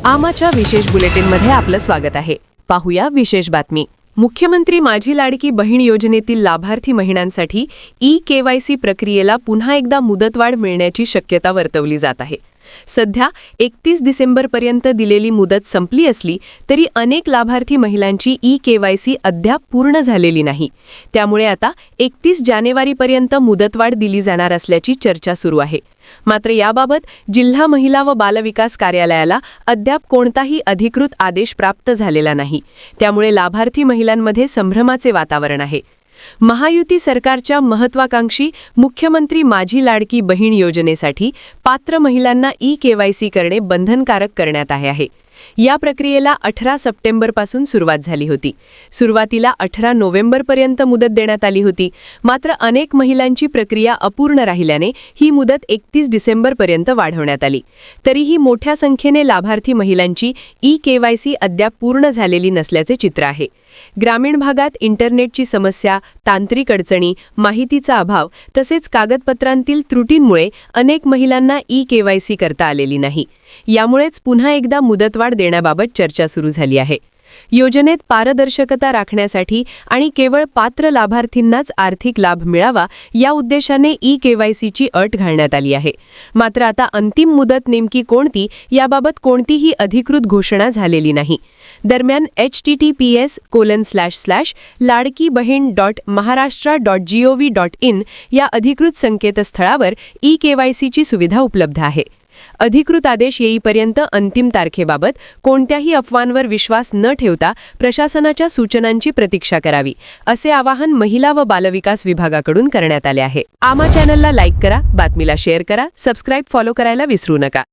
आमाच्या विशेष बुलेटिनमध्ये आपलं स्वागत आहे. पाहूया विशेष बातमी. मुख्यमंत्री माझी लाडकी बहीण योजनेतील लाभार्थी महिलांसाठी ई-केवायसी प्रक्रियेला पुन्हा एकदा मुदतवाढ मिळण्याची शक्यता वर्तवली जात आहे. सध्या 31 डिसेंबरपर्यंत दिलेली मुदत संपली असली तरी अनेक लाभार्थी महिलांची ई-केवायसी अद्याप पूर्ण झालेली नाही. त्यामुळे आता 31 जानेवारीपर्यंत मुदतवाढ दिली जाणार असल्याची चर्चा सुरू आहे. मात्र याबाबत जिल्हा महिला व बालविकास कार्यालयाला अद्याप कोणताही अधिकृत आदेश प्राप्त झालेला नाही. त्यामुळे लाभार्थी महिलांमध्ये संभ्रमाचे वातावरण आहे. महायुती सरकारच्या महत्त्वाकांक्षी मुख्यमंत्री माझी लाडकी बहीण योजनेसाठी पात्र महिलांना ई-केवायसी करणे बंधनकारक करण्यात आले आहे. या प्रक्रियेला 18 सप्टेंबरपासून सुरुवात झाली होती. सुरुवातीला 18 नोव्हेंबरपर्यंत मुदत देण्यात आली होती. मात्र अनेक महिलांची प्रक्रिया अपूर्ण राहिल्याने ही मुदत 31 डिसेंबरपर्यंत वाढवण्यात आली. तरीही मोठ्या संख्येने लाभार्थी महिलांची ई-केवायसी अद्याप पूर्ण झालेली नसल्याचे चित्र आहे. ग्रामीण भागात इंटरनेटची समस्या, तांत्रिक अडचणी, माहितीचा अभाव तसेच कागदपत्रांतील त्रुटींमुळे अनेक महिलांना ई-केवायसी करता आलेली नाही. यामुळेच पुन्हा एकदा मुदतवाढ देण्याबाबत चर्चा सुरू झाली आहे. योजनेत पारदर्शकता राखण्यासाठी आणि केवळ पात्र लाभार्थींनाच आर्थिक लाभ मिळावा या उद्देशाने ई-केवायसीची अट घालण्यात आली आहे. मात्र आता अंतिम मुदत नेमकी कोणती याबाबत कोणतीही अधिकृत घोषणा झालेली नाही. दरम्यान https://ladkibahin.maharashtra.gov.in या अधिकृत संकेतस्थळावर ई-केवायसीची सुविधा उपलब्ध आहे. अधिकृत आदेश येईपर्यंत अंतिम तारखेबाबत कोणत्याही अफवांवर विश्वास न ठेवता प्रशासनाच्या सूचनांची प्रतीक्षा करावी, असे आवाहन महिला व बालविकास विभागाकडून करण्यात आले आहे. आमा चॅनलला लाईक करा, बातमीला शेअर करा, सबस्क्राईब फॉलो करायला विसरू नका.